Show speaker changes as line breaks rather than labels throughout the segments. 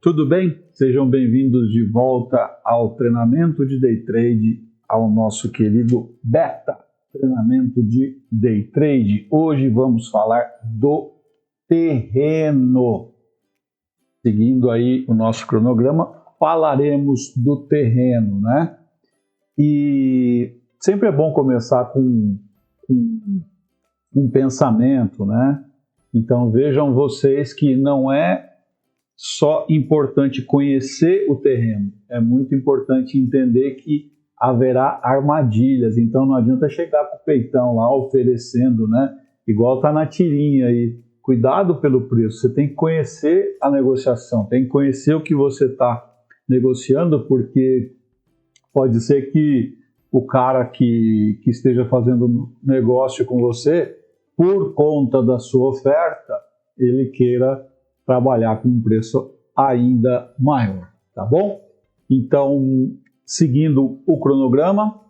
Tudo bem? Sejam bem-vindos de volta ao treinamento de Day Trade, ao nosso querido Beta, treinamento de Day Trade. Hoje vamos falar do terreno. Seguindo aí o nosso cronograma, falaremos do terreno, né? E sempre é bom começar com um pensamento, né? Então vejam vocês que não é só importante conhecer o terreno, é muito importante entender que haverá armadilhas, então não adianta chegar com o peitão lá oferecendo, né? Igual tá na tirinha aí, cuidado pelo preço, você tem que conhecer a negociação, tem que conhecer o que você está negociando, porque pode ser que o cara que esteja fazendo negócio com você, por conta da sua oferta, ele queira trabalhar com um preço ainda maior, tá bom? Então, seguindo o cronograma,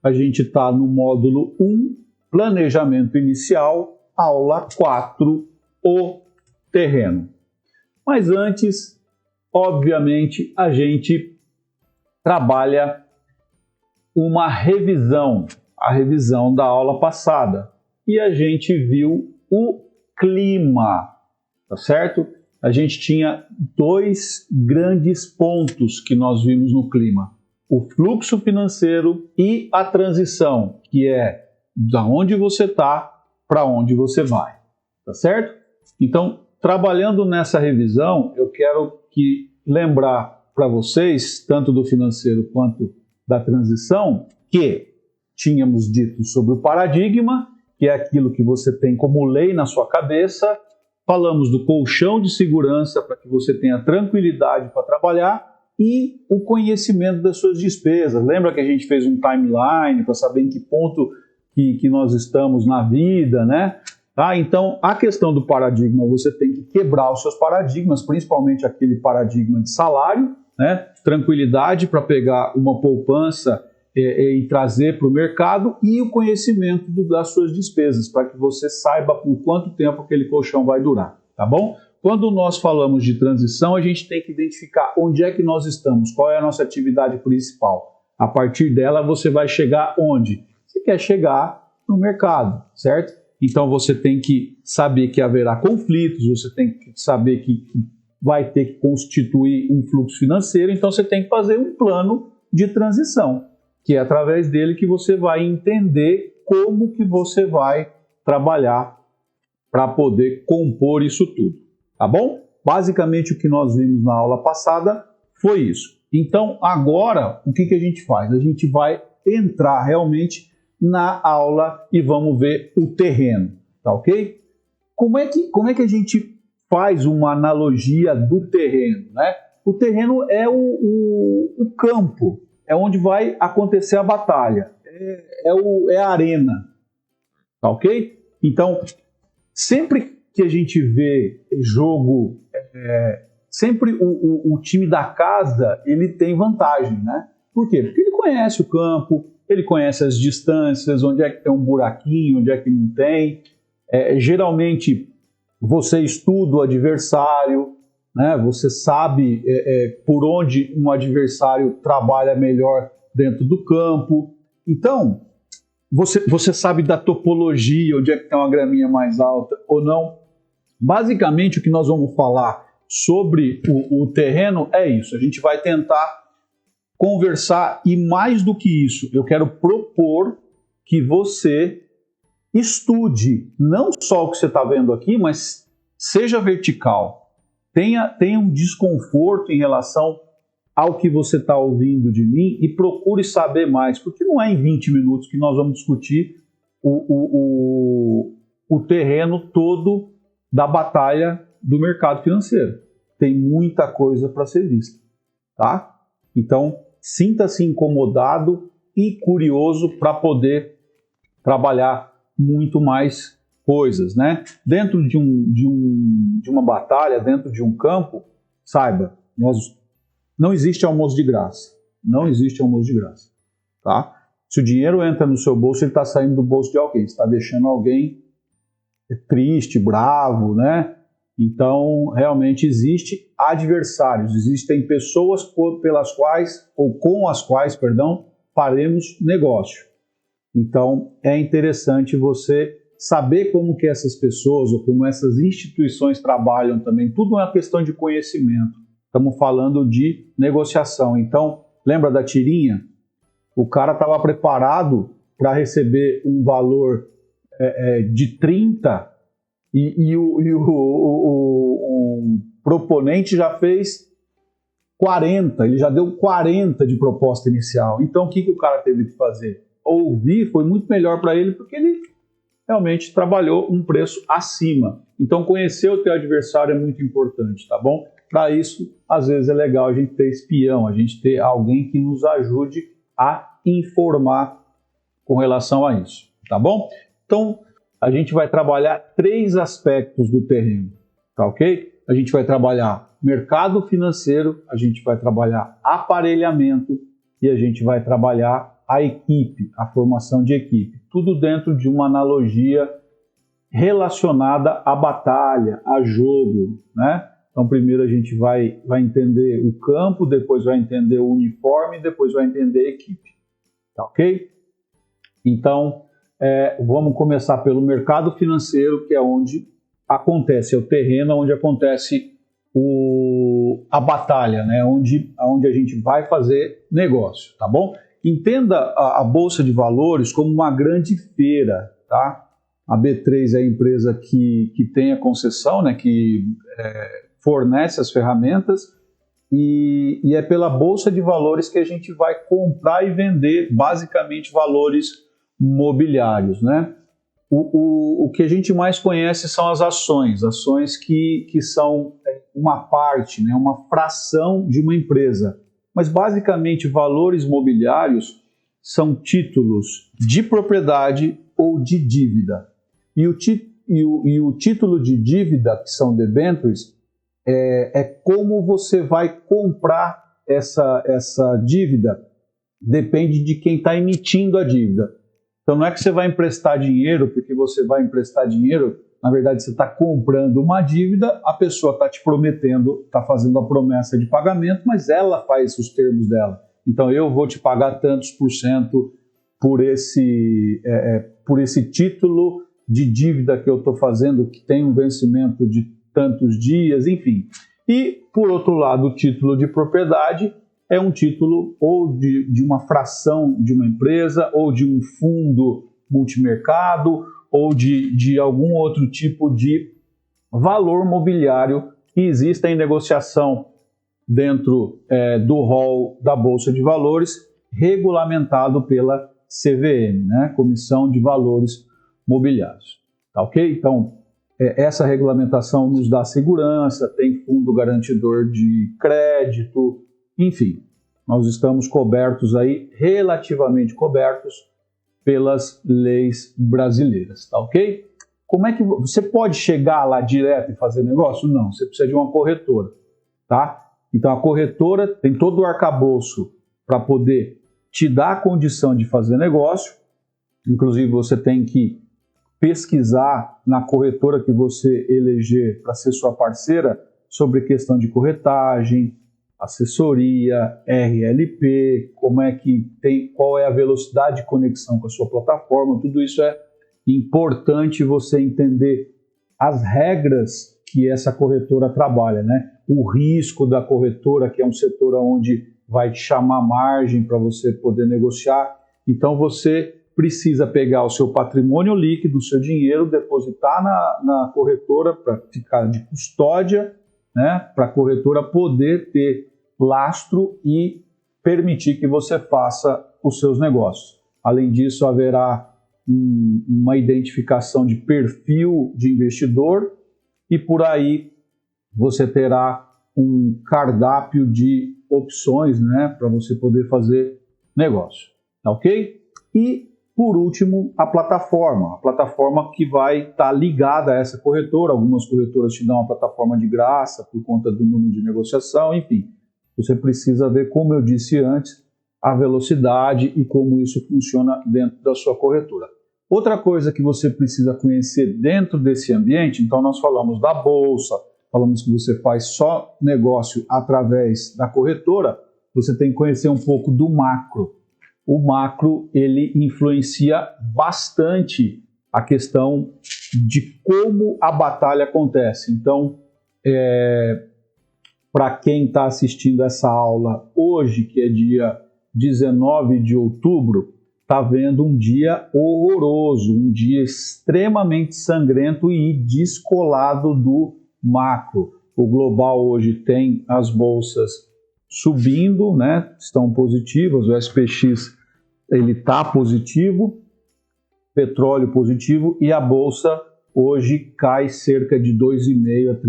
a gente está no módulo 1, planejamento inicial, aula 4, o terreno. Mas antes, obviamente, a gente trabalha uma revisão, a revisão da aula passada, e a gente viu o clima, tá certo? A gente tinha dois grandes pontos que nós vimos no clima: o fluxo financeiro e a transição, que é da onde você está para onde você vai, tá certo? Então, trabalhando nessa revisão, eu quero lembrar para vocês, tanto do financeiro quanto da transição, que tínhamos dito sobre o paradigma, que é aquilo que você tem como lei na sua cabeça. Falamos do colchão de segurança para que você tenha tranquilidade para trabalhar e o conhecimento das suas despesas. Lembra que a gente fez um timeline para saber em que ponto que nós estamos na vida, né? Então, a questão do paradigma, você tem que quebrar os seus paradigmas, principalmente aquele paradigma de salário, né? Tranquilidade para pegar uma poupança e trazer para o mercado, e o conhecimento das suas despesas, para que você saiba por quanto tempo aquele colchão vai durar, tá bom? Quando nós falamos de transição, a gente tem que identificar onde é que nós estamos, qual é a nossa atividade principal. A partir dela, você vai chegar onde? Você quer chegar no mercado, certo? Então, você tem que saber que haverá conflitos, você tem que saber que vai ter que constituir um fluxo financeiro, então você tem que fazer um plano de transição, que é através dele que você vai entender como que você vai trabalhar para poder compor isso tudo, tá bom? Basicamente o que nós vimos na aula passada foi isso. Então agora o que a gente faz? A gente vai entrar realmente na aula e vamos ver o terreno, tá ok? Como é que a gente faz uma analogia do terreno, né? O terreno é o campo, é onde vai acontecer a batalha, é a arena, tá ok? Então, sempre que a gente vê jogo, sempre o time da casa, ele tem vantagem, né? Por quê? Porque ele conhece o campo, ele conhece as distâncias, onde é que tem um buraquinho, onde é que não tem. Geralmente, você estuda o adversário, né? Você sabe por onde um adversário trabalha melhor dentro do campo. Então, você sabe da topologia, onde é que tem uma graminha mais alta ou não. Basicamente, o que nós vamos falar sobre o terreno é isso. A gente vai tentar conversar, e mais do que isso, eu quero propor que você estude não só o que você está vendo aqui, mas seja vertical. Tenha um desconforto em relação ao que você está ouvindo de mim e procure saber mais, porque não é em 20 minutos que nós vamos discutir o terreno todo da batalha do mercado financeiro. Tem muita coisa para ser vista, tá? Então, sinta-se incomodado e curioso para poder trabalhar muito mais coisas, né? Dentro de uma batalha, dentro de um campo, saiba, não existe almoço de graça. Não existe almoço de graça, tá? Se o dinheiro entra no seu bolso, ele está saindo do bolso de alguém. Você está deixando alguém triste, bravo, né? Então, realmente existe adversários, existem pessoas pelas quais, ou com as quais, perdão, faremos negócio. Então, é interessante você saber como que essas pessoas ou como essas instituições trabalham também. Tudo é uma questão de conhecimento. Estamos falando de negociação. Então, lembra da tirinha? O cara estava preparado para receber um valor de 30 e o proponente já fez 40, ele já deu 40 de proposta inicial. Então, o que o cara teve que fazer? Ouvir foi muito melhor para ele, porque ele realmente trabalhou um preço acima. Então, conhecer o teu adversário é muito importante, tá bom? Para isso, às vezes é legal a gente ter espião, a gente ter alguém que nos ajude a informar com relação a isso, tá bom? Então, a gente vai trabalhar 3 aspectos do terreno, tá ok? A gente vai trabalhar mercado financeiro, a gente vai trabalhar aparelhamento e a gente vai trabalhar a equipe, a formação de equipe. Tudo dentro de uma analogia relacionada à batalha, a jogo, né? Então, primeiro a gente vai entender o campo, depois vai entender o uniforme, depois vai entender a equipe, tá ok? Então, vamos começar pelo mercado financeiro, que é onde acontece, é o terreno onde acontece a batalha, né? onde a gente vai fazer negócio, tá bom? Entenda a Bolsa de Valores como uma grande feira, tá? A B3 é a empresa que tem a concessão, né? Que fornece as ferramentas e é pela Bolsa de Valores que a gente vai comprar e vender basicamente valores mobiliários, né? O que a gente mais conhece são as ações que são uma parte, né, uma fração de uma empresa. Mas basicamente valores mobiliários são títulos de propriedade ou de dívida. E o título de dívida, que são debentures, é como você vai comprar essa dívida, depende de quem está emitindo a dívida. Então não é que você vai emprestar dinheiro, porque você vai emprestar dinheiro, na verdade você está comprando uma dívida, a pessoa está te prometendo, está fazendo a promessa de pagamento, mas ela faz os termos dela. Então eu vou te pagar tantos por cento por esse título de dívida que eu estou fazendo, que tem um vencimento de tantos dias, enfim. E, por outro lado, o título de propriedade é um título ou de uma fração de uma empresa, ou de um fundo multimercado, ou de algum outro tipo de valor mobiliário que exista em negociação dentro do rol da Bolsa de Valores, regulamentado pela CVM, né? Comissão de Valores Mobiliários. Tá ok? Então, essa regulamentação nos dá segurança, tem fundo garantidor de crédito, enfim, nós estamos cobertos aí, relativamente cobertos, pelas leis brasileiras, tá ok? Como é que você pode chegar lá direto e fazer negócio? Não, você precisa de uma corretora, tá? Então a corretora tem todo o arcabouço para poder te dar a condição de fazer negócio, inclusive você tem que pesquisar na corretora que você eleger para ser sua parceira sobre questão de corretagem, assessoria, RLP, qual é a velocidade de conexão com a sua plataforma, tudo isso é importante você entender as regras que essa corretora trabalha, né? O risco da corretora, que é um setor onde vai te chamar margem para você poder negociar. Então você precisa pegar o seu patrimônio líquido, o seu dinheiro, depositar na corretora para ficar de custódia, né, para a corretora poder ter lastro e permitir que você faça os seus negócios. Além disso, haverá uma identificação de perfil de investidor e por aí você terá um cardápio de opções, né, para você poder fazer negócio. Tá ok? E, por último, a plataforma que vai estar ligada a essa corretora. Algumas corretoras te dão uma plataforma de graça por conta do número de negociação, enfim. Você precisa ver, como eu disse antes, a velocidade e como isso funciona dentro da sua corretora. Outra coisa que você precisa conhecer dentro desse ambiente, então nós falamos da bolsa, falamos que você faz só negócio através da corretora, você tem que conhecer um pouco do macro. O macro, ele influencia bastante a questão de como a batalha acontece. Então, para quem está assistindo essa aula hoje, que é dia 19 de outubro, está vendo um dia horroroso, um dia extremamente sangrento e descolado do macro. O global hoje tem as bolsas subindo, né? Estão positivas, o SPX ele está positivo, petróleo positivo, e a bolsa hoje cai cerca de 2,5% a 3%.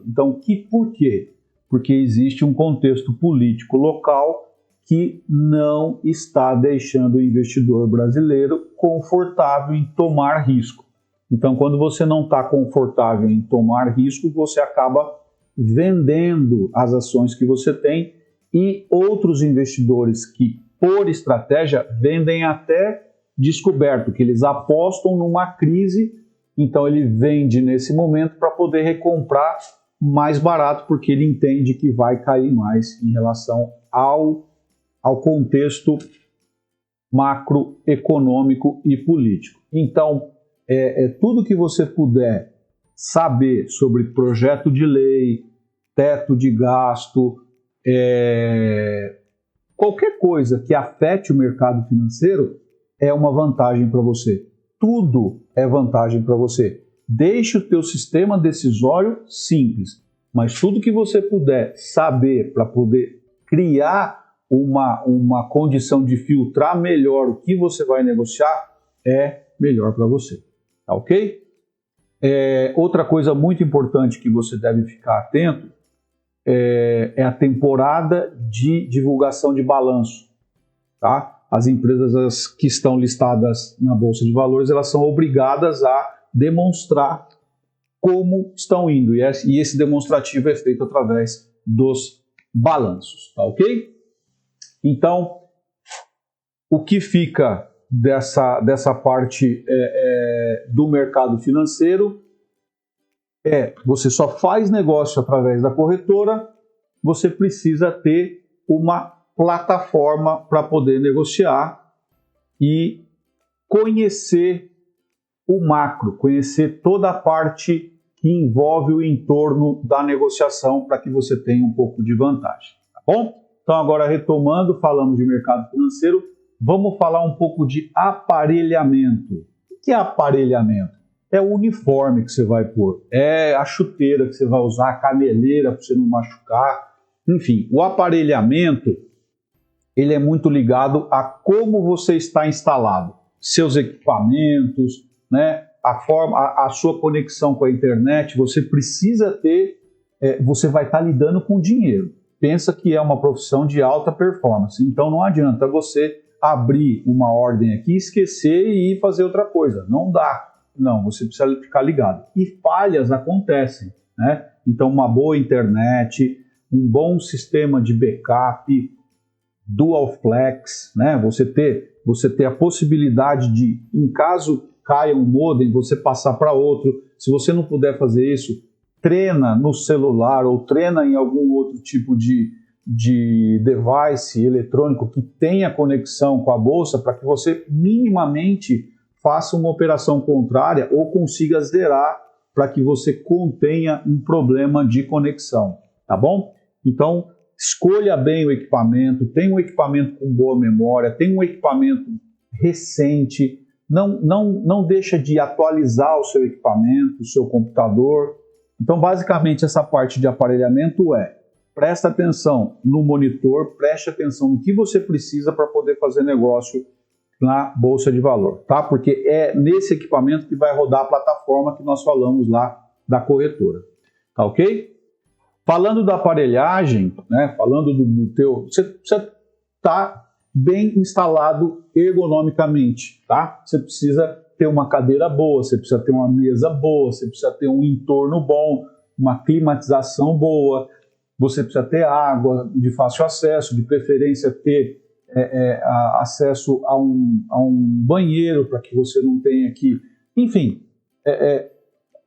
Então, por quê? Porque existe um contexto político local que não está deixando o investidor brasileiro confortável em tomar risco. Então, quando você não está confortável em tomar risco, você acaba vendendo as ações que você tem, e outros investidores que, por estratégia, vendem até descoberto, que eles apostam numa crise, então ele vende nesse momento para poder recomprar mais barato, porque ele entende que vai cair mais em relação ao contexto macroeconômico e político. Então, tudo que você puder saber sobre projeto de lei, teto de gasto, qualquer coisa que afete o mercado financeiro é uma vantagem para você. Tudo é vantagem para você. Deixe o teu sistema decisório simples, mas tudo que você puder saber para poder criar uma condição de filtrar melhor o que você vai negociar é melhor para você, tá ok? Outra coisa muito importante que você deve ficar atento é a temporada de divulgação de balanço, tá? As empresas que estão listadas na Bolsa de Valores, elas são obrigadas a demonstrar como estão indo, e esse demonstrativo é feito através dos balanços, tá ok? Então, o que fica dessa parte do mercado financeiro você só faz negócio através da corretora, você precisa ter uma plataforma para poder negociar e conhecer o macro, conhecer toda a parte que envolve o entorno da negociação para que você tenha um pouco de vantagem, tá bom? Então agora retomando, falamos de mercado financeiro, vamos falar um pouco de aparelhamento. O que é aparelhamento? É o uniforme que você vai pôr, é a chuteira que você vai usar, a caneleira para você não machucar, enfim, o aparelhamento ele é muito ligado a como você está instalado, seus equipamentos, né? A sua conexão com a internet, você precisa ter, você vai estar lidando com dinheiro. Pensa que é uma profissão de alta performance, então não adianta você abrir uma ordem aqui, esquecer e ir fazer outra coisa, não dá. Não, você precisa ficar ligado. E falhas acontecem, né? Então uma boa internet, um bom sistema de backup, dual flex, né? Você ter a possibilidade de, em caso caia um modem, você passar para outro. Se você não puder fazer isso, treina no celular ou treina em algum outro tipo de device eletrônico que tenha conexão com a bolsa para que você minimamente faça uma operação contrária ou consiga zerar para que você contenha um problema de conexão, tá bom? Então, escolha bem o equipamento, tenha um equipamento com boa memória, tenha um equipamento recente, não deixa de atualizar o seu equipamento, o seu computador. Então, basicamente, essa parte de aparelhamento presta atenção no monitor, preste atenção no que você precisa para poder fazer negócio na Bolsa de Valor, tá? Porque é nesse equipamento que vai rodar a plataforma que nós falamos lá da corretora, tá ok? Falando da aparelhagem, né? Falando do teu... Você está bem instalado ergonomicamente, tá? Você precisa ter uma cadeira boa, você precisa ter uma mesa boa, você precisa ter um entorno bom, uma climatização boa, você precisa ter água de fácil acesso, de preferência ter acesso a um banheiro para que você não tenha que... Enfim,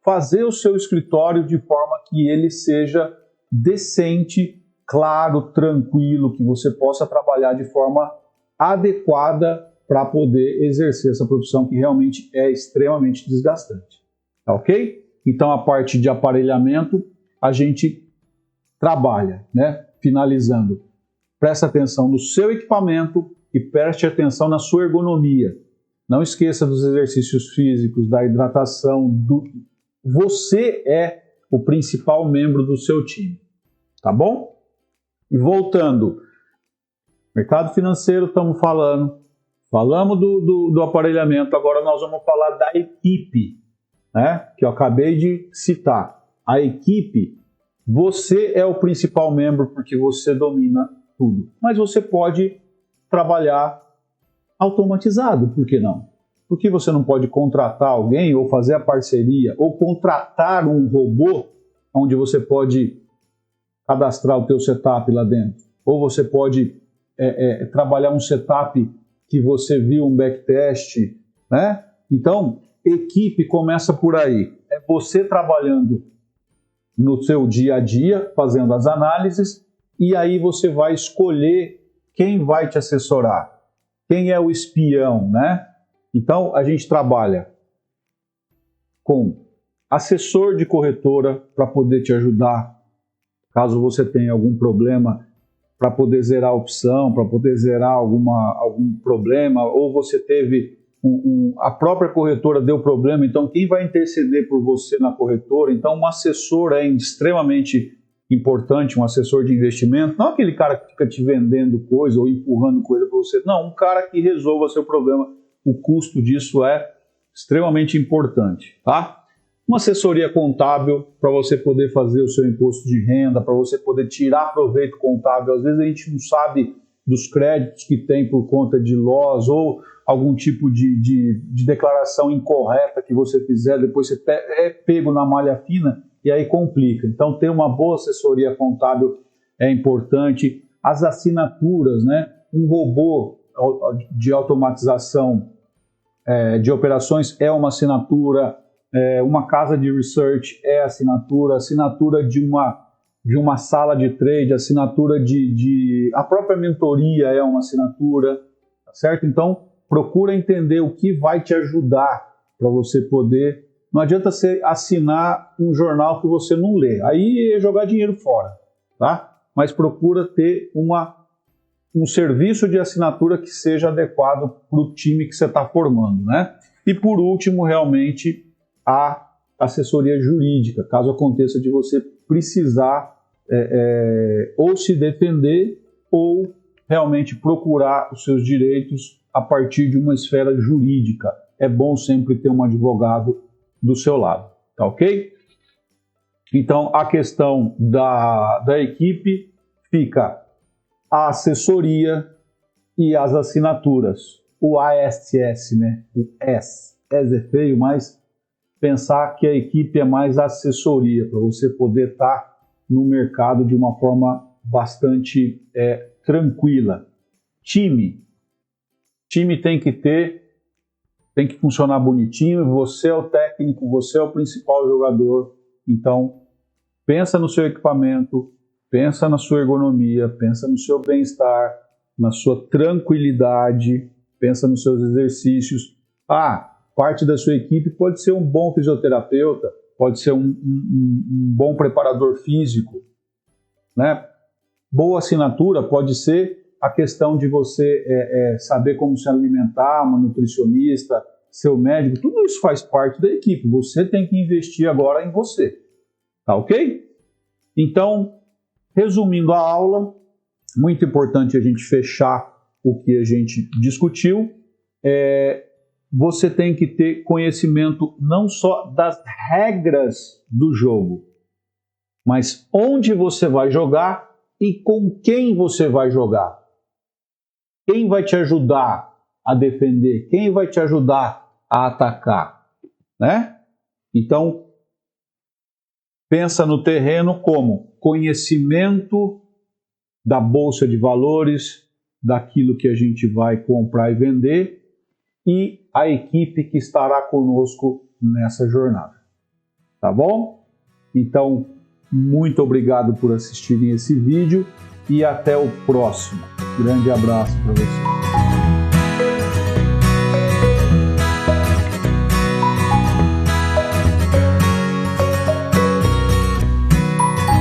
fazer o seu escritório de forma que ele seja decente, claro, tranquilo, que você possa trabalhar de forma adequada para poder exercer essa profissão que realmente é extremamente desgastante. Tá ok? Então a parte de aparelhamento a gente trabalha, né? Finalizando, preste atenção no seu equipamento e preste atenção na sua ergonomia. Não esqueça dos exercícios físicos, da hidratação. Você é o principal membro do seu time, tá bom? E voltando, mercado financeiro estamos falamos do aparelhamento, agora nós vamos falar da equipe, né? Que eu acabei de citar. A equipe, você é o principal membro porque você domina tudo, mas você pode trabalhar automatizado, por que não? Por que você não pode contratar alguém ou fazer a parceria ou contratar um robô onde você pode cadastrar o teu setup lá dentro? Ou você pode trabalhar um setup que você viu um backtest, né? Então, equipe começa por aí. É você trabalhando no seu dia a dia, fazendo as análises, e aí você vai escolher quem vai te assessorar. Quem é o espião, né? Então, a gente trabalha com assessor de corretora para poder te ajudar, caso você tenha algum problema, para poder zerar a opção, para poder zerar algum problema, ou você teve a própria corretora deu problema, então quem vai interceder por você na corretora? Então, um assessor é extremamente importante, um assessor de investimento, não aquele cara que fica te vendendo coisa ou empurrando coisa para você, não, um cara que resolva seu problema. O custo disso é extremamente importante, tá? Uma assessoria contábil para você poder fazer o seu imposto de renda, para você poder tirar proveito contábil. Às vezes a gente não sabe dos créditos que tem por conta de loss ou algum tipo de declaração incorreta que você fizer, depois você é pego na malha fina e aí complica. Então, ter uma boa assessoria contábil é importante. As assinaturas, né? Um robô de automatização de operações é uma assinatura, uma casa de research é assinatura de uma sala de trade, assinatura a própria mentoria é uma assinatura, tá certo? Então, procura entender o que vai te ajudar para você poder. Não adianta você assinar um jornal que você não lê, aí é jogar dinheiro fora, tá? Mas procura ter um serviço de assinatura que seja adequado para o time que você está formando, né? E por último, realmente, a assessoria jurídica, caso aconteça de você precisar ou se defender ou realmente procurar os seus direitos a partir de uma esfera jurídica. É bom sempre ter um advogado do seu lado, tá ok? Então, a questão da equipe fica a assessoria e as assinaturas. O ASS, né? O S é feio, mas pensar que a equipe é mais assessoria, para você poder estar no mercado de uma forma bastante tranquila. Time tem que funcionar bonitinho, você é o técnico, você é o principal jogador, então pensa no seu equipamento, pensa na sua ergonomia, pensa no seu bem-estar, na sua tranquilidade, pensa nos seus exercícios. Parte da sua equipe pode ser um bom fisioterapeuta, pode ser um bom preparador físico, né? Boa assinatura pode ser a questão de você saber como se alimentar, uma nutricionista, seu médico, tudo isso faz parte da equipe. Você tem que investir agora em você, tá ok? Então, resumindo a aula, muito importante a gente fechar o que a gente discutiu. Você tem que ter conhecimento não só das regras do jogo, mas onde você vai jogar e com quem você vai jogar. Quem vai te ajudar a defender? Quem vai te ajudar a atacar? Né? Então, pensa no terreno como conhecimento da bolsa de valores, daquilo que a gente vai comprar e vender, e a equipe que estará conosco nessa jornada. tá bom? Então, muito obrigado por assistirem esse vídeo e até o próximo. Grande abraço para vocês.